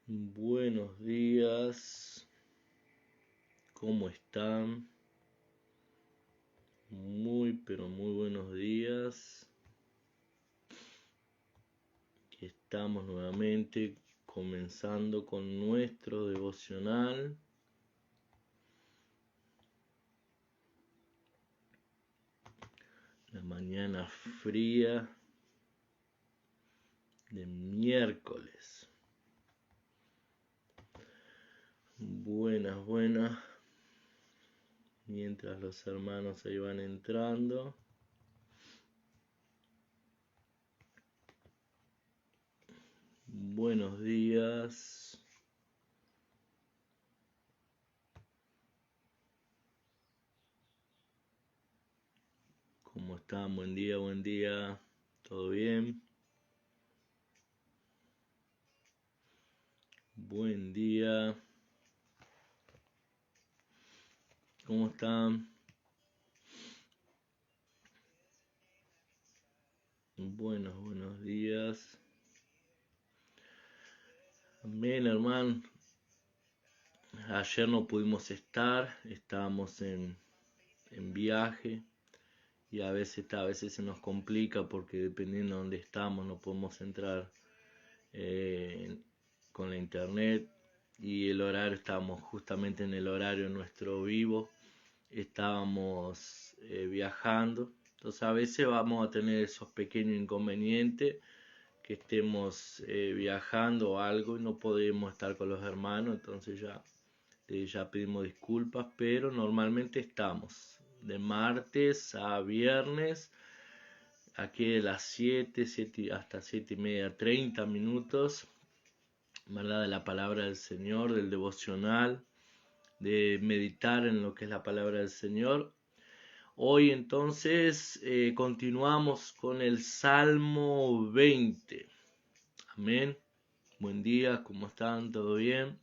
Buenos días, ¿cómo están? Muy, pero muy buenos días. Aquí estamos nuevamente comenzando con nuestro devocional. La mañana fría de miércoles. Buenas. Mientras los hermanos ahí van entrando. Buenos días. ¿Cómo están? Buen día. ¿Todo bien? Buen día. ¿Cómo están? Buenos días. Amén, hermano. Ayer no pudimos estar, estábamos en viaje y a veces se nos complica porque dependiendo de dónde estamos no podemos entrar con la internet y el horario, estábamos justamente en el horario nuestro vivo, estábamos viajando, entonces a veces vamos a tener esos pequeños inconvenientes que estemos viajando o algo y no podemos estar con los hermanos, entonces ya pedimos disculpas, pero normalmente estamos de martes a viernes, aquí de las 7 hasta 7:30, 30 minutos, ¿verdad? De la palabra del Señor, del devocional, de meditar en lo que es la palabra del Señor. Hoy entonces continuamos con el Salmo 20. Amén. Buen día, ¿cómo están? ¿Todo bien?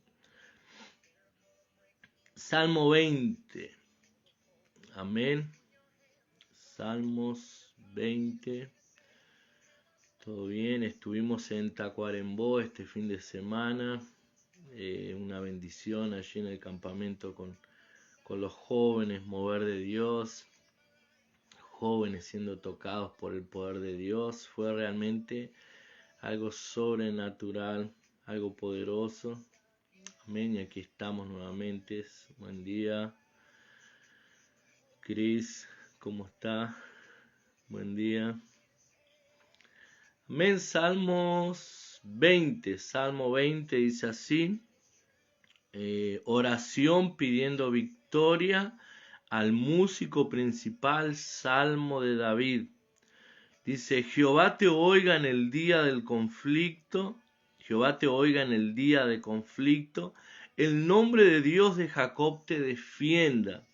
Salmo 20. Amén. Salmos 20. Todo bien, estuvimos en Tacuarembó este fin de semana. Una bendición allí en el campamento con los jóvenes, mover de Dios. Jóvenes siendo tocados por el poder de Dios. Fue realmente algo sobrenatural, algo poderoso. Amén, y aquí estamos nuevamente. Buen día. Cris, ¿cómo está? Buen día. Amén, Salmos 20. Salmo 20 dice así. Oración pidiendo victoria al músico principal, Salmo de David. Dice, Jehová te oiga en el día del conflicto. Jehová te oiga en el día de conflicto. El nombre de Dios de Jacob te defienda.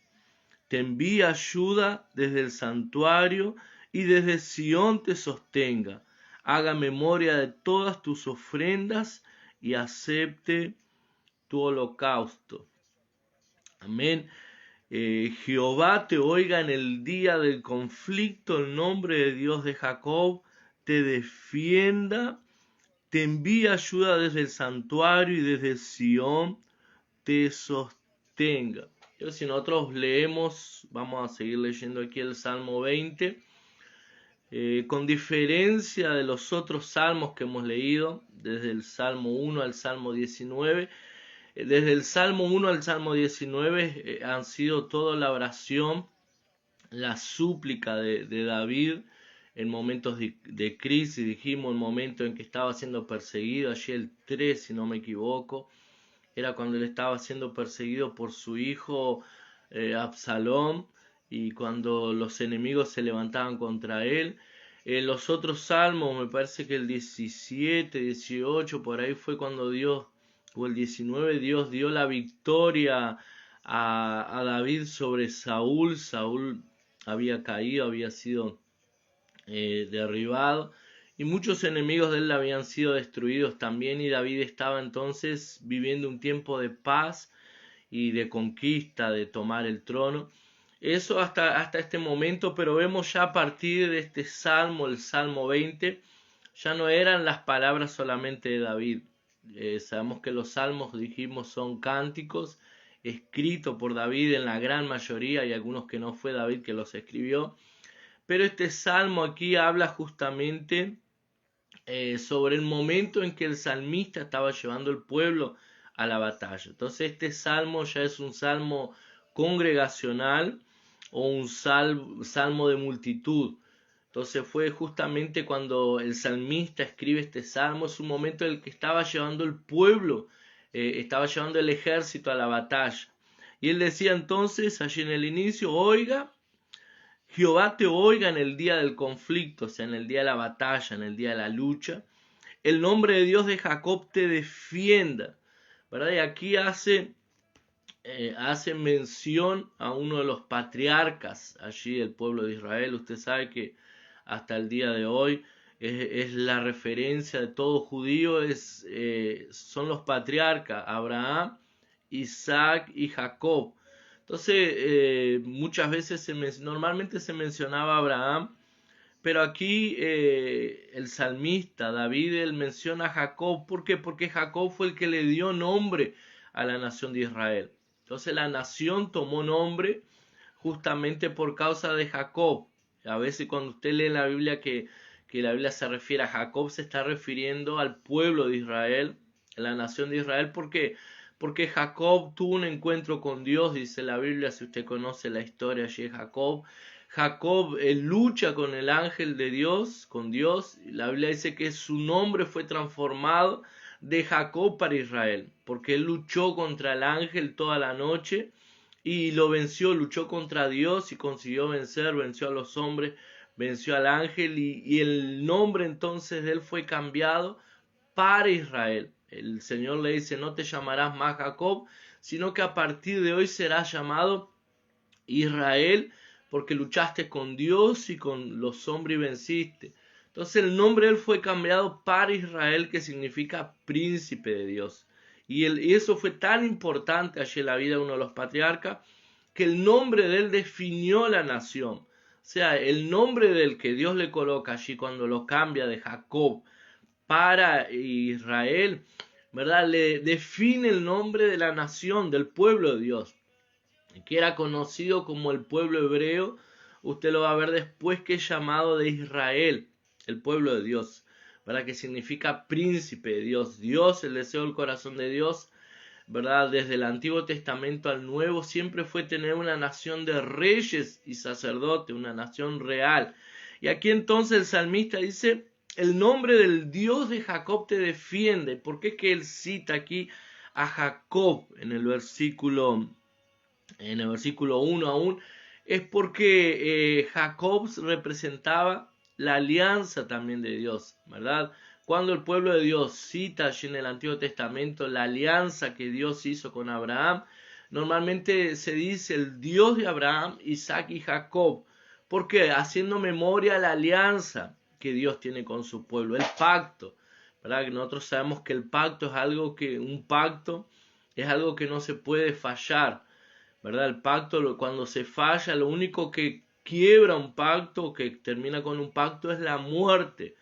Te envía ayuda desde el santuario y desde Sión te sostenga. Haga memoria de todas tus ofrendas y acepte tu holocausto. Amén. Jehová te oiga en el día del conflicto, el nombre de Dios de Jacob te defienda, te envía ayuda desde el santuario y desde Sión te sostenga. Si nosotros leemos, vamos a seguir leyendo aquí el Salmo 20, con diferencia de los otros salmos que hemos leído, desde el Salmo 1 al Salmo 19, desde el Salmo 1 al Salmo 19 han sido toda la oración, la súplica de David en momentos de crisis, dijimos, en momentos en que estaba siendo perseguido, allí el 3 si no me equivoco, era cuando él estaba siendo perseguido por su hijo Absalón y cuando los enemigos se levantaban contra él. Los otros salmos, me parece que el 17, 18, por ahí fue cuando Dios, o el 19, Dios dio la victoria a David sobre Saúl. Saúl había caído, había sido derribado y muchos enemigos de él habían sido destruidos también, y David estaba entonces viviendo un tiempo de paz y de conquista, de tomar el trono. Eso hasta este momento, pero vemos ya a partir de este salmo, el Salmo 20, ya no eran las palabras solamente de David, Sabemos que los salmos, dijimos, son cánticos escritos por David en la gran mayoría, y algunos que no fue David que los escribió. Pero este salmo aquí habla justamente sobre el momento en que el salmista estaba llevando el pueblo a la batalla. Entonces este salmo ya es un salmo congregacional o un salmo de multitud. Entonces fue justamente cuando el salmista escribe este salmo, es un momento en el que estaba llevando el pueblo, estaba llevando el ejército a la batalla. Y él decía entonces allí en el inicio: oiga, Jehová te oiga en el día del conflicto, o sea, en el día de la batalla, en el día de la lucha. El nombre de Dios de Jacob te defienda. ¿Verdad? Y aquí hace mención a uno de los patriarcas allí del pueblo de Israel. Usted sabe que hasta el día de hoy es la referencia de todo judío, son los patriarcas Abraham, Isaac y Jacob. Entonces muchas veces normalmente se mencionaba a Abraham, pero aquí el salmista David, él menciona a Jacob. ¿Por qué? Porque Jacob fue el que le dio nombre a la nación de Israel. Entonces la nación tomó nombre justamente por causa de Jacob. A veces cuando usted lee en la Biblia que la Biblia se refiere a Jacob, se está refiriendo al pueblo de Israel, a la nación de Israel. ¿Por qué? Porque Jacob tuvo un encuentro con Dios, dice la Biblia. Si usted conoce la historia allí de Jacob, Jacob lucha con el ángel de Dios, con Dios. La Biblia dice que su nombre fue transformado de Jacob para Israel, porque él luchó contra el ángel toda la noche y lo venció, luchó contra Dios y consiguió vencer, venció a los hombres, venció al ángel, y el nombre entonces de él fue cambiado para Israel. El Señor le dice: no te llamarás más Jacob, sino que a partir de hoy serás llamado Israel, porque luchaste con Dios y con los hombres y venciste. Entonces el nombre de él fue cambiado para Israel, que significa príncipe de Dios. Y eso fue tan importante allí en la vida de uno de los patriarcas, que el nombre de él definió la nación. O sea, el nombre del que Dios le coloca allí cuando lo cambia de Jacob para Israel, ¿verdad? Le define el nombre de la nación, del pueblo de Dios, que era conocido como el pueblo hebreo. Usted lo va a ver después, que es llamado de Israel, el pueblo de Dios, ¿verdad? Que significa príncipe de Dios. Dios, el deseo del corazón de Dios, ¿verdad? Desde el Antiguo Testamento al Nuevo, siempre fue tener una nación de reyes y sacerdotes, una nación real. Y aquí entonces el salmista dice: el nombre del Dios de Jacob te defiende. ¿Por qué es que él cita aquí a Jacob en el versículo 1 aún? Es porque Jacob representaba la alianza también de Dios, ¿verdad? Cuando el pueblo de Dios cita allí en el Antiguo Testamento la alianza que Dios hizo con Abraham, normalmente se dice el Dios de Abraham, Isaac y Jacob. ¿Por qué? Haciendo memoria a la alianza que Dios tiene con su pueblo, el pacto, ¿verdad? Nosotros sabemos que el pacto es algo que, un pacto es algo que no se puede fallar, ¿verdad? El pacto, cuando se falla, lo único que quiebra un pacto, que termina con un pacto, es la muerte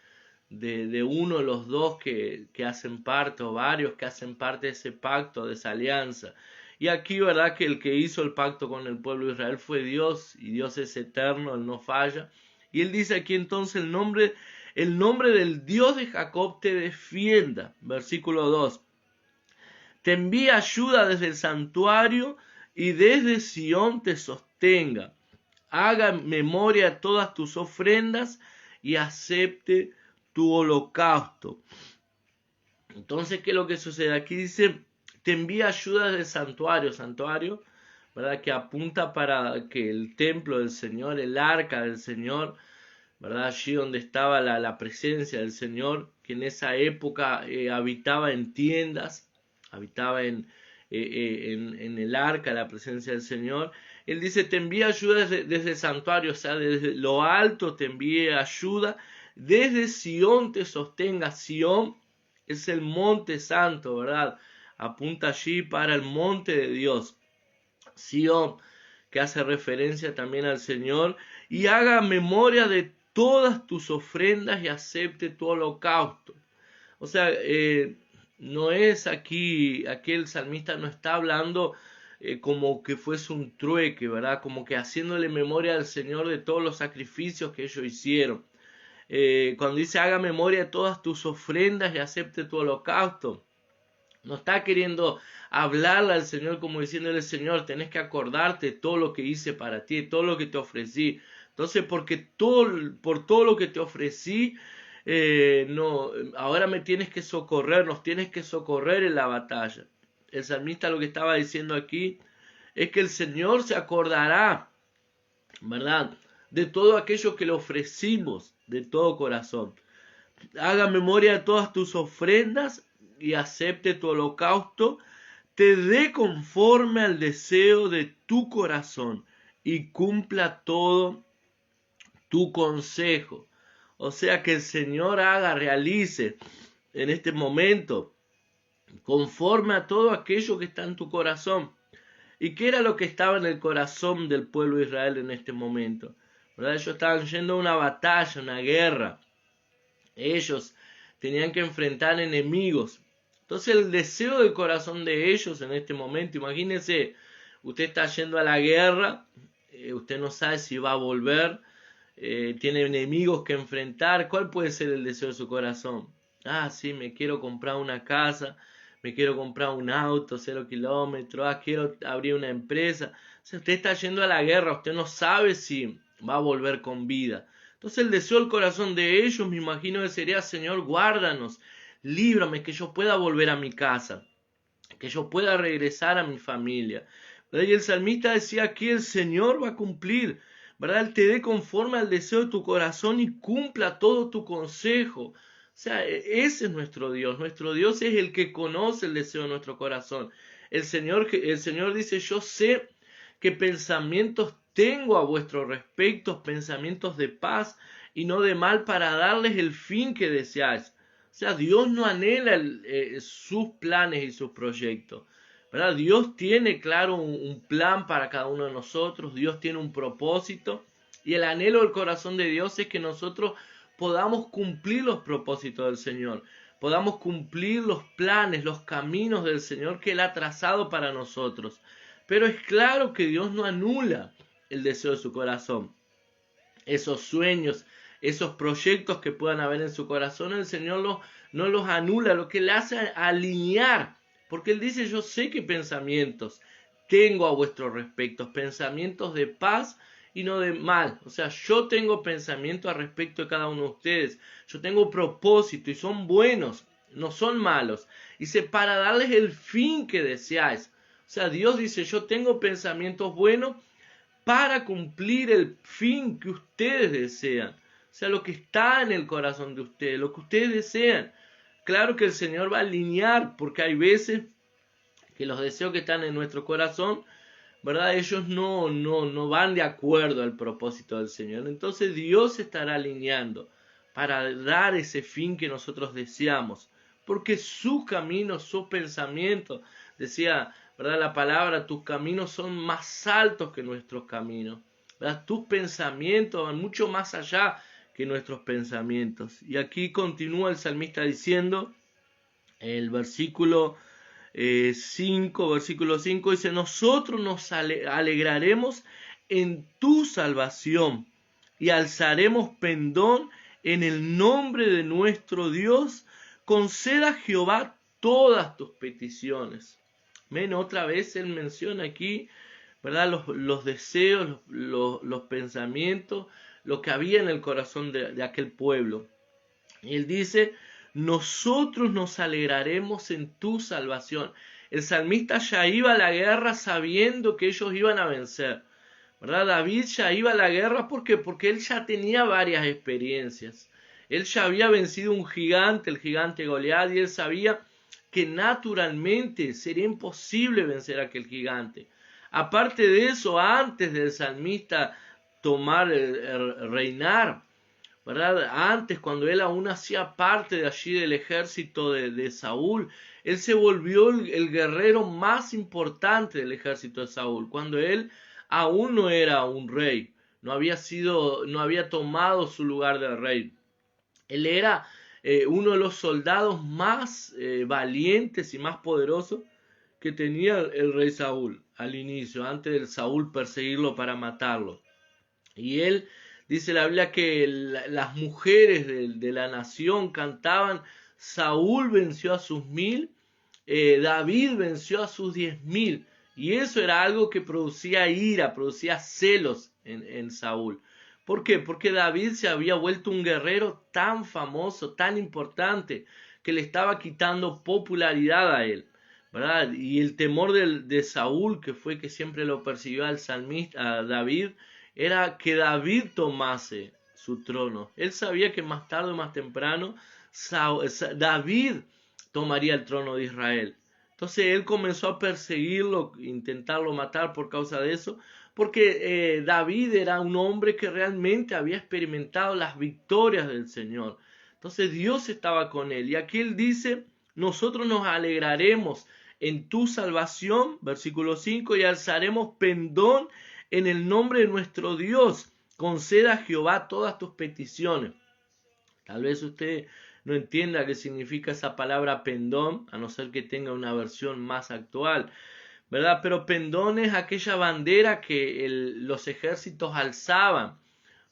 de uno de los dos que hacen parte, o varios que hacen parte de ese pacto, de esa alianza. Y aquí, ¿verdad?, que el que hizo el pacto con el pueblo de Israel fue Dios, y Dios es eterno, Él no falla. Y Él dice aquí entonces: el nombre del Dios de Jacob te defienda. Versículo 2. Te envía ayuda desde el santuario, y desde Sión te sostenga. Haga memoria de todas tus ofrendas, y acepte tu holocausto. Entonces, ¿qué es lo que sucede? Aquí dice: te envía ayuda desde el santuario, ¿verdad? Que apunta para que el templo del Señor, el arca del Señor, ¿verdad? Allí donde estaba la presencia del Señor, que en esa época habitaba en tiendas, habitaba en el arca, la presencia del Señor. Él dice: te envía ayuda desde el santuario, o sea, desde lo alto te envía ayuda, desde Sión te sostenga. Sión es el monte santo, ¿verdad? Apunta allí para el monte de Dios. Sión, que hace referencia también al Señor, y haga memoria de todas tus ofrendas y acepte tu holocausto. O sea, No es aquí el salmista no está hablando como que fuese un trueque, ¿verdad? Como que haciéndole memoria al Señor de todos los sacrificios que ellos hicieron. Cuando dice haga memoria de todas tus ofrendas y acepte tu holocausto, no está queriendo hablarle al Señor como diciéndole, Señor, tenés que acordarte de todo lo que hice para ti, todo lo que te ofrecí. Entonces, por todo lo que te ofrecí, no, ahora me tienes que socorrer, nos tienes que socorrer en la batalla. El salmista lo que estaba diciendo aquí es que el Señor se acordará, ¿verdad? De todo aquello que le ofrecimos de todo corazón. Haga memoria de todas tus ofrendas y acepte tu holocausto, te dé conforme al deseo de tu corazón y cumpla todo tu consejo. O sea, que el Señor realice en este momento conforme a todo aquello que está en tu corazón. ¿Y qué era lo que estaba en el corazón del pueblo de Israel en este momento? ¿Verdad? Ellos estaban yendo a una batalla, una guerra. Ellos tenían que enfrentar enemigos. Entonces el deseo del corazón de ellos en este momento, imagínense, usted está yendo a la guerra, usted no sabe si va a volver, tiene enemigos que enfrentar. ¿Cuál puede ser el deseo de su corazón? Ah, sí, me quiero comprar una casa, me quiero comprar un auto, 0 kilómetros, quiero abrir una empresa. O sea, usted está yendo a la guerra, usted no sabe si va a volver con vida. Entonces el deseo del corazón de ellos, me imagino que sería, Señor, guárdanos, líbrame, que yo pueda volver a mi casa, que yo pueda regresar a mi familia. ¿Verdad? Y el salmista decía aquí, el Señor va a cumplir, ¿verdad? Él te dé conforme al deseo de tu corazón y cumpla todo tu consejo. O sea, ese es nuestro Dios es el que conoce el deseo de nuestro corazón. El Señor dice, yo sé qué pensamientos tengo a vuestro respecto, pensamientos de paz y no de mal, para darles el fin que deseáis. O sea, Dios no anhela sus planes y sus proyectos, ¿verdad? Dios tiene claro un plan para cada uno de nosotros, Dios tiene un propósito, y el anhelo del corazón de Dios es que nosotros podamos cumplir los propósitos del Señor, podamos cumplir los planes, los caminos del Señor que Él ha trazado para nosotros. Pero es claro que Dios no anula el deseo de su corazón. Esos sueños, esos proyectos que puedan haber en su corazón, el Señor no los anula, lo que le hace alinear. Porque Él dice, yo sé qué pensamientos tengo a vuestro respecto, pensamientos de paz y no de mal. O sea, yo tengo pensamientos al respecto de cada uno de ustedes. Yo tengo propósito y son buenos, no son malos. Dice, para darles el fin que deseáis. O sea, Dios dice, yo tengo pensamientos buenos para cumplir el fin que ustedes desean. O sea, lo que está en el corazón de ustedes, lo que ustedes desean. Claro que el Señor va a alinear, porque hay veces que los deseos que están en nuestro corazón, ¿verdad? Ellos no van de acuerdo al propósito del Señor. Entonces Dios estará alineando para dar ese fin que nosotros deseamos. Porque sus caminos, sus pensamientos, decía, ¿verdad? La palabra, tus caminos son más altos que nuestros caminos. ¿Verdad? Tus pensamientos van mucho más allá que nuestros pensamientos. Y aquí continúa el salmista diciendo, el versículo 5 dice, nosotros nos alegraremos en tu salvación y alzaremos pendón en el nombre de nuestro Dios. Conceda a Jehová todas tus peticiones. Ven, otra vez él menciona aquí, ¿verdad? Los deseos, los pensamientos, lo que había en el corazón de aquel pueblo. Y él dice, nosotros nos alegraremos en tu salvación. El salmista ya iba a la guerra sabiendo que ellos iban a vencer, ¿verdad? David ya iba a la guerra porque él ya tenía varias experiencias. Él ya había vencido un gigante, el gigante Goliat, y él sabía que naturalmente sería imposible vencer a aquel gigante. Aparte de eso, antes del salmista tomar reinar, ¿verdad? Antes, cuando él aún hacía parte de allí del ejército de Saúl, él se volvió el guerrero más importante del ejército de Saúl, cuando él aún no era un rey, no había tomado su lugar de rey. Él era uno de los soldados más valientes y más poderosos que tenía el rey Saúl al inicio, antes de Saúl perseguirlo para matarlo. Y él, dice la Biblia, que las mujeres de la nación cantaban: Saúl venció a sus 1000, David venció a sus 10.000. Y eso era algo que producía ira, producía celos en Saúl. ¿Por qué? Porque David se había vuelto un guerrero tan famoso, tan importante, que le estaba quitando popularidad a él, ¿verdad? Y el temor de Saúl, que fue que siempre lo persiguió al salmista, a David, era que David tomase su trono. Él sabía que más tarde o más temprano David tomaría el trono de Israel. Entonces él comenzó a perseguirlo, intentarlo matar por causa de eso, porque David era un hombre que realmente había experimentado las victorias del Señor. Entonces Dios estaba con él. Y aquí él dice: nosotros nos alegraremos en tu salvación, versículo 5, y alzaremos pendón en el nombre de nuestro Dios. Conceda a Jehová todas tus peticiones. Tal vez usted no entienda qué significa esa palabra pendón, a no ser que tenga una versión más actual, ¿verdad? Pero pendón es aquella bandera que los ejércitos alzaban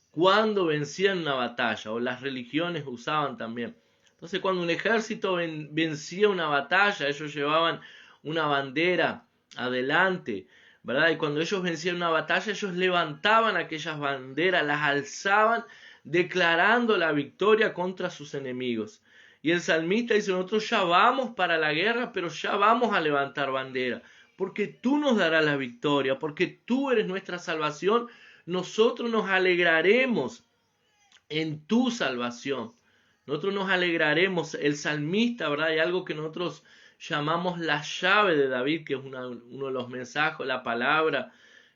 cuando vencían una batalla, o las religiones usaban también. Entonces, cuando un ejército vencía una batalla, ellos llevaban una bandera adelante, ¿verdad? Y cuando ellos vencían una batalla, ellos levantaban aquellas banderas, las alzaban, declarando la victoria contra sus enemigos. Y el salmista dice: nosotros ya vamos para la guerra, pero ya vamos a levantar bandera, porque tú nos darás la victoria, porque tú eres nuestra salvación. Nosotros nos alegraremos en tu salvación. Nosotros nos alegraremos. El salmista, ¿verdad? Hay algo que nosotros llamamos la llave de David, que es uno de los mensajes, la palabra,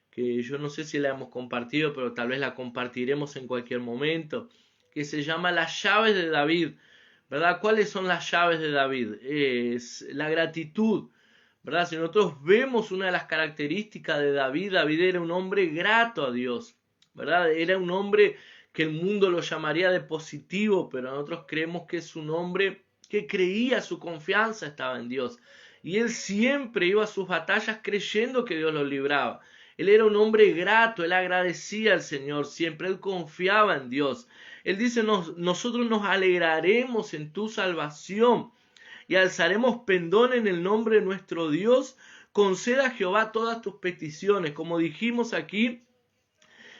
que yo no sé si la hemos compartido, pero tal vez la compartiremos en cualquier momento, que se llama las llaves de David, ¿verdad? ¿Cuáles son las llaves de David? Es la gratitud, ¿verdad? Si nosotros vemos una de las características de David, David era un hombre grato a Dios, ¿verdad? Era un hombre que el mundo lo llamaría de positivo, pero nosotros creemos que es un hombre que creía, su confianza estaba en Dios. Y él siempre iba a sus batallas creyendo que Dios lo libraba. Él era un hombre grato, él agradecía al Señor siempre, él confiaba en Dios. Él dice: nosotros nos alegraremos en tu salvación y alzaremos pendón en el nombre de nuestro Dios. Conceda a Jehová todas tus peticiones. Como dijimos aquí,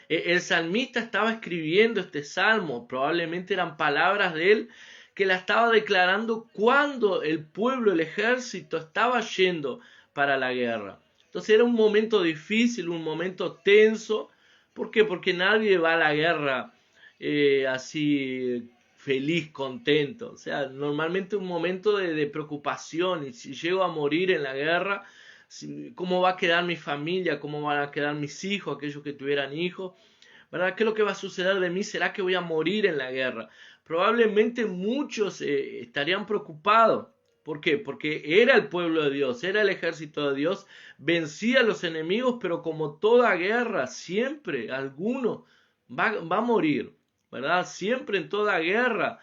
el salmista estaba escribiendo este salmo, probablemente eran palabras de él, que la estaba declarando cuando el pueblo, el ejército, estaba yendo para la guerra. Entonces era un momento difícil, un momento tenso. ¿Por qué? Porque nadie va a la guerra así feliz, contento. O sea, normalmente un momento de preocupación. Y si llego a morir en la guerra, ¿cómo va a quedar mi familia? ¿Cómo van a quedar mis hijos, aquellos que tuvieran hijos? ¿Verdad? ¿Qué es lo que va a suceder de mí? ¿Será que voy a morir en la guerra? Probablemente muchos estarían preocupados. ¿Por qué? Porque era el pueblo de Dios, era el ejército de Dios, vencía a los enemigos, pero como toda guerra, siempre alguno va a morir, ¿verdad? Siempre en toda guerra,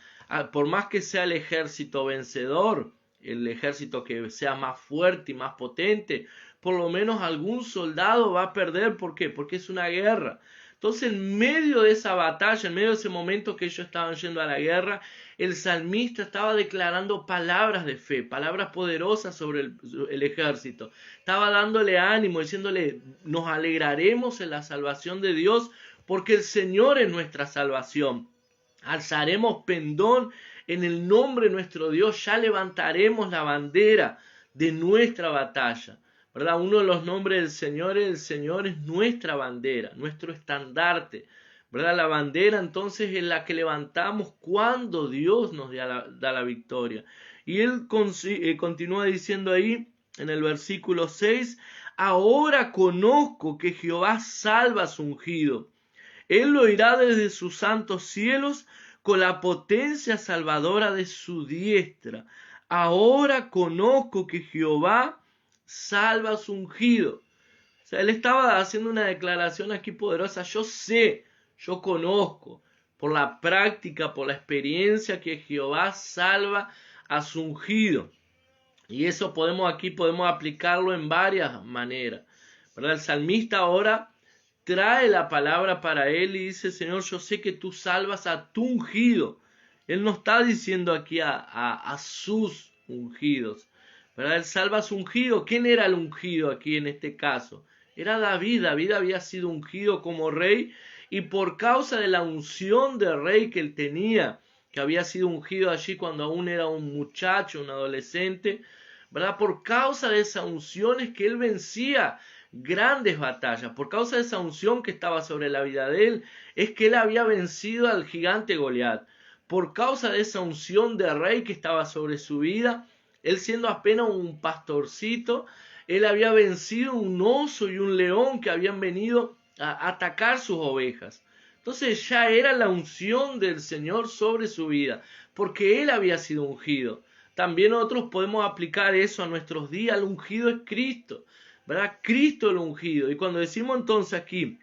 por más que sea el ejército vencedor, el ejército que sea más fuerte y más potente, por lo menos algún soldado va a perder. ¿Por qué? Porque es una guerra. Entonces, en medio de esa batalla, en medio de ese momento que ellos estaban yendo a la guerra, el salmista estaba declarando palabras de fe, palabras poderosas sobre el ejército. Estaba dándole ánimo, diciéndole: nos alegraremos en la salvación de Dios, porque el Señor es nuestra salvación. Alzaremos pendón en el nombre de nuestro Dios, ya levantaremos la bandera de nuestra batalla. ¿Verdad? Uno de los nombres del Señor es nuestra bandera, nuestro estandarte, ¿verdad? La bandera entonces es la que levantamos cuando Dios nos da la victoria. Y él continúa diciendo ahí en el versículo 6: ahora conozco que Jehová salva a su ungido. Él lo oirá desde sus santos cielos con la potencia salvadora de su diestra. Ahora conozco que Jehová salva a su ungido. O sea, él estaba haciendo una declaración aquí poderosa: yo sé, yo conozco, por la práctica, por la experiencia que Jehová salva a su ungido. Y eso podemos aplicarlo en varias maneras, ¿verdad? El salmista ahora trae la palabra para él y dice: Señor, yo sé que tú salvas a tu ungido. Él no está diciendo aquí a sus ungidos, ¿verdad? Él salva a su ungido. ¿Quién era el ungido aquí en este caso? Era David. David había sido ungido como rey, y por causa de la unción de rey que él tenía, que había sido ungido allí cuando aún era un muchacho, un adolescente, ¿verdad? Por causa de esa unción es que él vencía grandes batallas. Por causa de esa unción que estaba sobre la vida de él, es que él había vencido al gigante Goliat. Por causa de esa unción de rey que estaba sobre su vida, él siendo apenas un pastorcito, él había vencido un oso y un león que habían venido a atacar sus ovejas. Entonces ya era la unción del Señor sobre su vida, porque él había sido ungido. También nosotros podemos aplicar eso a nuestros días. El ungido es Cristo, ¿verdad? Cristo el ungido. Y cuando decimos entonces aquí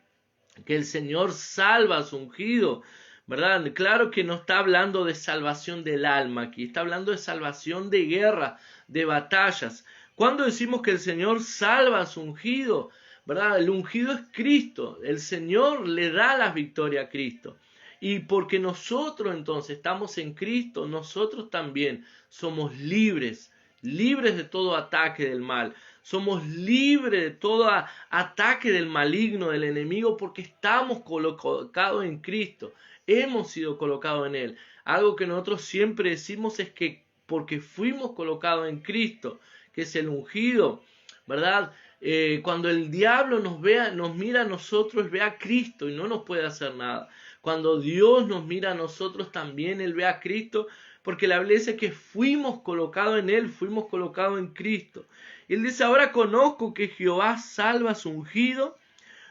que el Señor salva a su ungido, ¿verdad? Claro que no está hablando de salvación del alma aquí, está hablando de salvación de guerra, de batallas. Cuando decimos que el Señor salva a su ungido, ¿verdad? El ungido es Cristo, el Señor le da la victoria a Cristo. Y porque nosotros entonces estamos en Cristo, nosotros también somos libres, libres de todo ataque del mal. Somos libres de todo ataque del maligno, del enemigo, porque estamos colocados en Cristo. Hemos sido colocados en Él. Algo que nosotros siempre decimos es que porque fuimos colocados en Cristo, que es el ungido, ¿verdad? Cuando el diablo nos mira a nosotros, ve a Cristo y no nos puede hacer nada. Cuando Dios nos mira a nosotros, también Él ve a Cristo, porque la Biblia dice que fuimos colocados en Él, fuimos colocados en Cristo. Él dice: ahora conozco que Jehová salva a su ungido,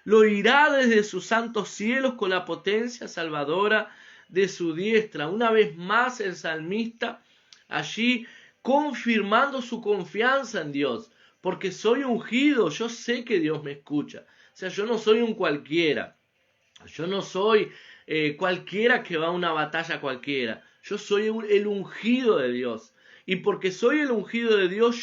lo irá desde sus santos cielos con la potencia salvadora de su diestra. Una vez más el salmista allí confirmando su confianza en Dios, porque soy ungido, yo sé que Dios me escucha. O sea, yo no soy un cualquiera, yo no soy cualquiera que va a una batalla cualquiera, yo soy el ungido de Dios. Y porque soy el ungido de Dios,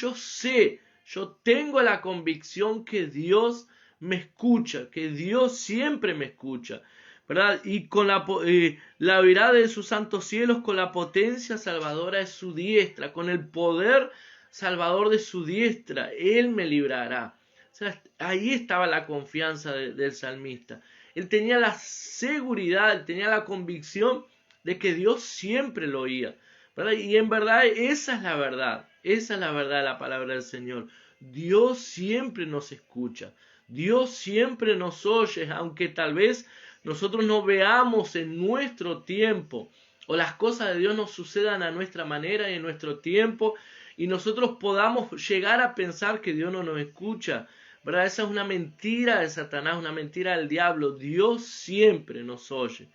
yo tengo la convicción que Dios me escucha, que Dios siempre me escucha, ¿verdad? Y con la virada de sus santos cielos, con la potencia salvadora de su diestra, con el poder salvador de su diestra, Él me librará. O sea, ahí estaba la confianza del salmista. Él tenía la seguridad, él tenía la convicción de que Dios siempre lo oía, ¿verdad? Y en verdad esa es la verdad de la palabra del Señor. Dios siempre nos escucha, Dios siempre nos oye, aunque tal vez nosotros no veamos en nuestro tiempo, o las cosas de Dios nos sucedan a nuestra manera y en nuestro tiempo, y nosotros podamos llegar a pensar que Dios no nos escucha, ¿verdad? Esa es una mentira de Satanás, una mentira del diablo. Dios siempre nos oye,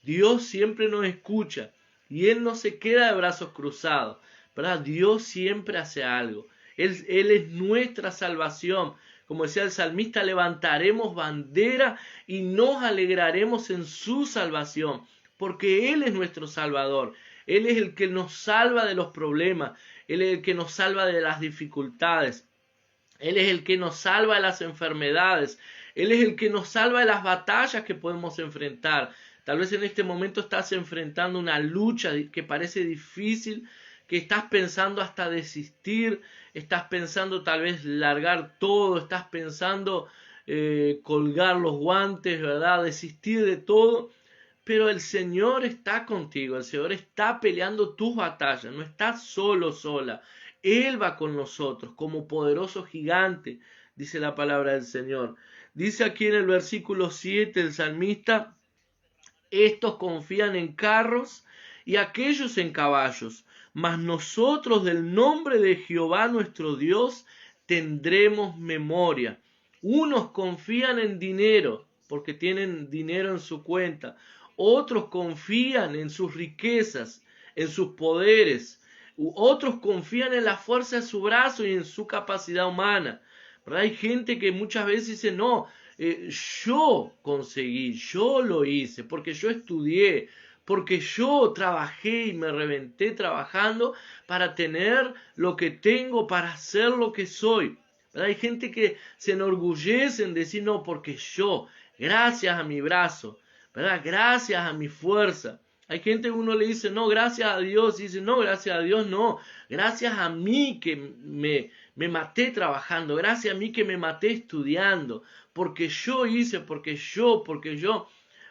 Dios siempre nos escucha, y Él no se queda de brazos cruzados, ¿verdad? Dios siempre hace algo. Él es nuestra salvación. Como decía el salmista, levantaremos bandera y nos alegraremos en su salvación, porque Él es nuestro Salvador. Él es el que nos salva de los problemas, Él es el que nos salva de las dificultades, Él es el que nos salva de las enfermedades, Él es el que nos salva de las batallas que podemos enfrentar. Tal vez en este momento estás enfrentando una lucha que parece difícil, que estás pensando hasta desistir, estás pensando tal vez largar todo, estás pensando colgar los guantes, ¿verdad? Desistir de todo, pero el Señor está contigo, el Señor está peleando tus batallas, no estás solo, sola. Él va con nosotros como poderoso gigante, dice la palabra del Señor. Dice aquí en el versículo 7 el salmista: estos confían en carros y aquellos en caballos, mas nosotros del nombre de Jehová nuestro Dios tendremos memoria. Unos confían en dinero, porque tienen dinero en su cuenta. Otros confían en sus riquezas, en sus poderes. Otros confían en la fuerza de su brazo y en su capacidad humana. ¿Verdad? Hay gente que muchas veces dice: no, yo conseguí, yo lo hice, porque yo estudié, porque yo trabajé y me reventé trabajando para tener lo que tengo, para ser lo que soy. ¿Verdad? Hay gente que se enorgullece en decir, no, porque yo, gracias a mi brazo, ¿verdad? Gracias a mi fuerza. Hay gente que uno le dice, no, gracias a Dios, y dice, no, gracias a Dios, no, gracias a mí que me maté trabajando, gracias a mí que me maté estudiando, porque yo hice, porque yo,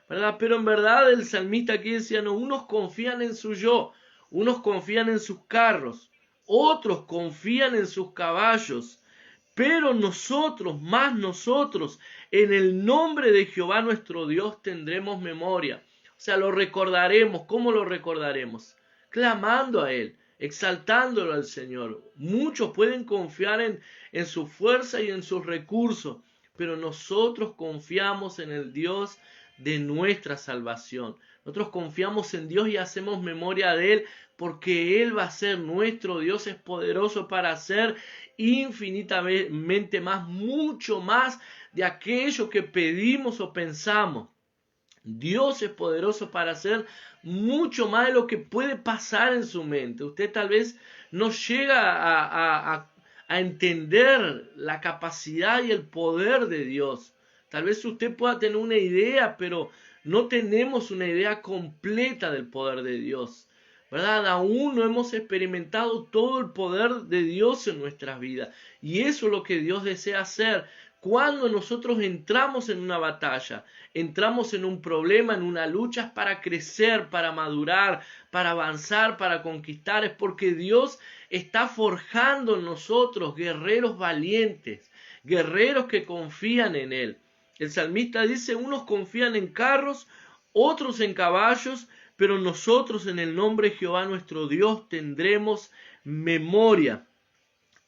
¿verdad? Pero en verdad el salmista aquí decía, no, unos confían en su yo, unos confían en sus carros, otros confían en sus caballos, pero nosotros, más nosotros, en el nombre de Jehová nuestro Dios tendremos memoria. O sea, lo recordaremos. ¿Cómo lo recordaremos? Clamando a Él, exaltándolo al Señor. Muchos pueden confiar en su fuerza y en sus recursos, pero nosotros confiamos en el Dios de nuestra salvación. Nosotros confiamos en Dios y hacemos memoria de Él porque Él va a ser nuestro Dios, es poderoso para hacer infinitamente más, mucho más de aquello que pedimos o pensamos. Dios es poderoso para hacer mucho más de lo que puede pasar en su mente. Usted tal vez no llega a entender la capacidad y el poder de Dios. Tal vez usted pueda tener una idea, pero no tenemos una idea completa del poder de Dios. ¿Verdad? Aún no hemos experimentado todo el poder de Dios en nuestras vidas. Y eso es lo que Dios desea hacer. Cuando nosotros entramos en una batalla, entramos en un problema, en una lucha, es para crecer, para madurar, para avanzar, para conquistar. Es porque Dios está forjando en nosotros guerreros valientes, guerreros que confían en Él. El salmista dice, unos confían en carros, otros en caballos, pero nosotros en el nombre de Jehová nuestro Dios tendremos memoria.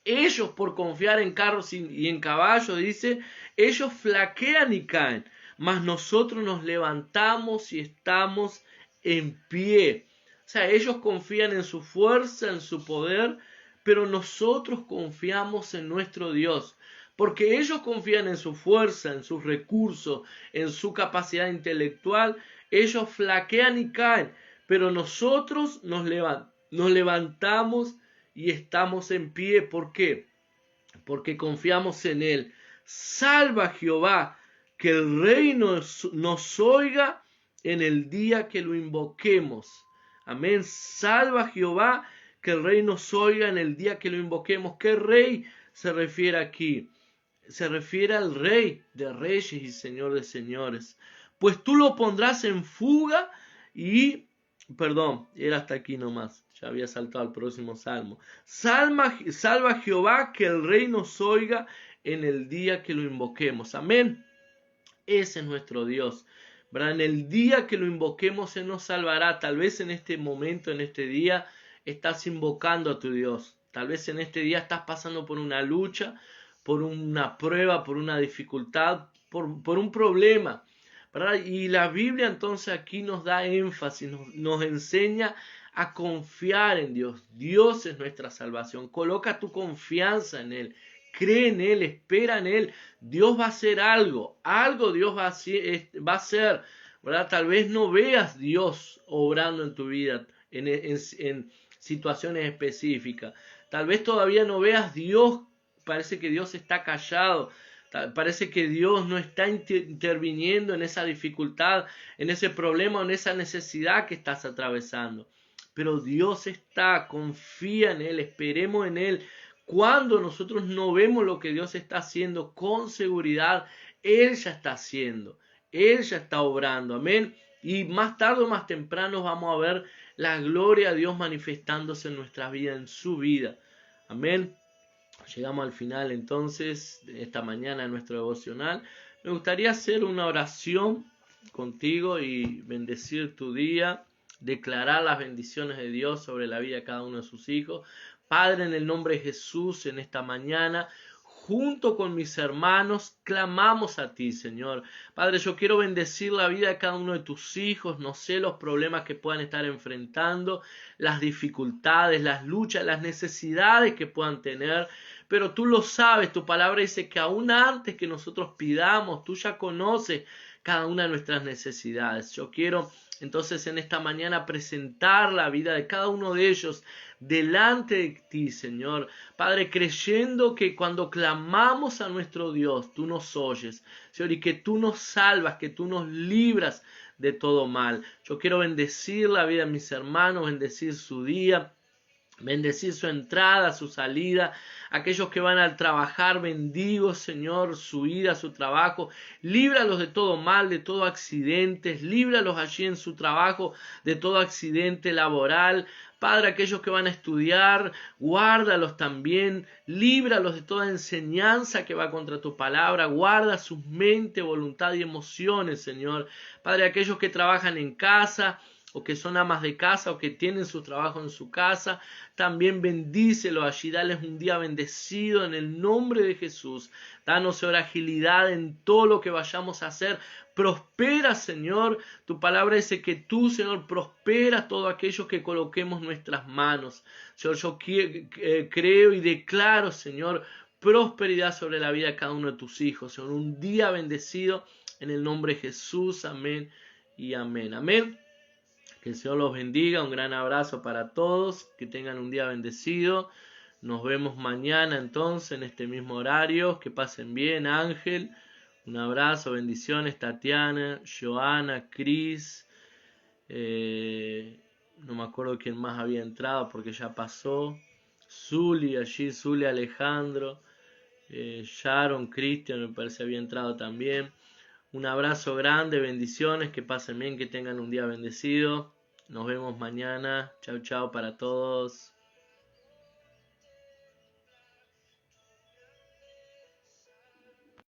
Ellos por confiar en carros y en caballos, dice, ellos flaquean y caen, mas nosotros nos levantamos y estamos en pie. O sea, ellos confían en su fuerza, en su poder, pero nosotros confiamos en nuestro Dios. Porque ellos confían en su fuerza, en sus recursos, en su capacidad intelectual, ellos flaquean y caen, pero nosotros nos levantamos y estamos en pie. ¿Por qué? Porque confiamos en Él. Salva Jehová, que el rey nos oiga en el día que lo invoquemos. Amén. Salva Jehová, que el rey nos oiga en el día que lo invoquemos. ¿Qué rey se refiere aquí? Se refiere al Rey de reyes y Señor de señores. Pues tú lo pondrás en fuga y... Perdón, era hasta aquí nomás. Ya había saltado al próximo salmo. Salva Jehová, que el Rey nos oiga en el día que lo invoquemos. Amén. Ese es nuestro Dios. ¿Verdad? En el día que lo invoquemos, Él nos salvará. Tal vez en este momento, en este día, estás invocando a tu Dios. Tal vez en este día estás pasando por una lucha, por una prueba, por una dificultad, por un problema, ¿verdad? Y la Biblia entonces aquí nos da énfasis, nos enseña a confiar en Dios. Dios es nuestra salvación. Coloca tu confianza en Él. Cree en Él, espera en Él. Dios va a hacer algo Dios va a hacer, ¿verdad? Tal vez no veas Dios obrando en tu vida en situaciones específicas. Tal vez todavía no veas Dios. Parece que Dios está callado, parece que Dios no está interviniendo en esa dificultad, en ese problema, en esa necesidad que estás atravesando. Pero Dios está, confía en Él, esperemos en Él. Cuando nosotros no vemos lo que Dios está haciendo, con seguridad, Él ya está haciendo, Él ya está obrando, amén. Y más tarde o más temprano vamos a ver la gloria de Dios manifestándose en nuestra vida, en su vida, amén. Llegamos al final entonces de esta mañana de nuestro devocional. Me gustaría hacer una oración contigo y bendecir tu día, declarar las bendiciones de Dios sobre la vida de cada uno de sus hijos. Padre, en el nombre de Jesús, en esta mañana, junto con mis hermanos, clamamos a ti, Señor. Padre, yo quiero bendecir la vida de cada uno de tus hijos. No sé los problemas que puedan estar enfrentando, las dificultades, las luchas, las necesidades que puedan tener. Pero tú lo sabes, tu palabra dice que aún antes que nosotros pidamos, tú ya conoces cada una de nuestras necesidades. Yo quiero entonces en esta mañana presentar la vida de cada uno de ellos delante de ti, Señor. Padre, creyendo que cuando clamamos a nuestro Dios, tú nos oyes, Señor, y que tú nos salvas, que tú nos libras de todo mal. Yo quiero bendecir la vida de mis hermanos, bendecir su día, bendecir su entrada, su salida, aquellos que van al trabajar, bendigo, Señor, su ida, su trabajo, líbralos de todo mal, de todo accidente, líbralos allí en su trabajo, de todo accidente laboral. Padre, aquellos que van a estudiar, guárdalos también, líbralos de toda enseñanza que va contra tu palabra, guarda su mente, voluntad y emociones, Señor. Padre, aquellos que trabajan en casa, o que son amas de casa, o que tienen su trabajo en su casa, también bendícelos allí, dales un día bendecido en el nombre de Jesús. Danos, Señor, agilidad en todo lo que vayamos a hacer. Prospera, Señor. Tu palabra dice que tú, Señor, prospera todo aquello que coloquemos nuestras manos. Señor, yo creo y declaro, Señor, prosperidad sobre la vida de cada uno de tus hijos. Señor, un día bendecido en el nombre de Jesús. Amén y amén. Amén. Que el Señor los bendiga, un gran abrazo para todos, que tengan un día bendecido. Nos vemos mañana entonces en este mismo horario, que pasen bien, Ángel, un abrazo, bendiciones, Tatiana, Joana, Cris, no me acuerdo quién más había entrado porque ya pasó, Zuli allí, Zuli Alejandro, Sharon, Cristian me parece había entrado también. Un abrazo grande, bendiciones, que pasen bien, que tengan un día bendecido. Nos vemos mañana. Chau, chau para todos.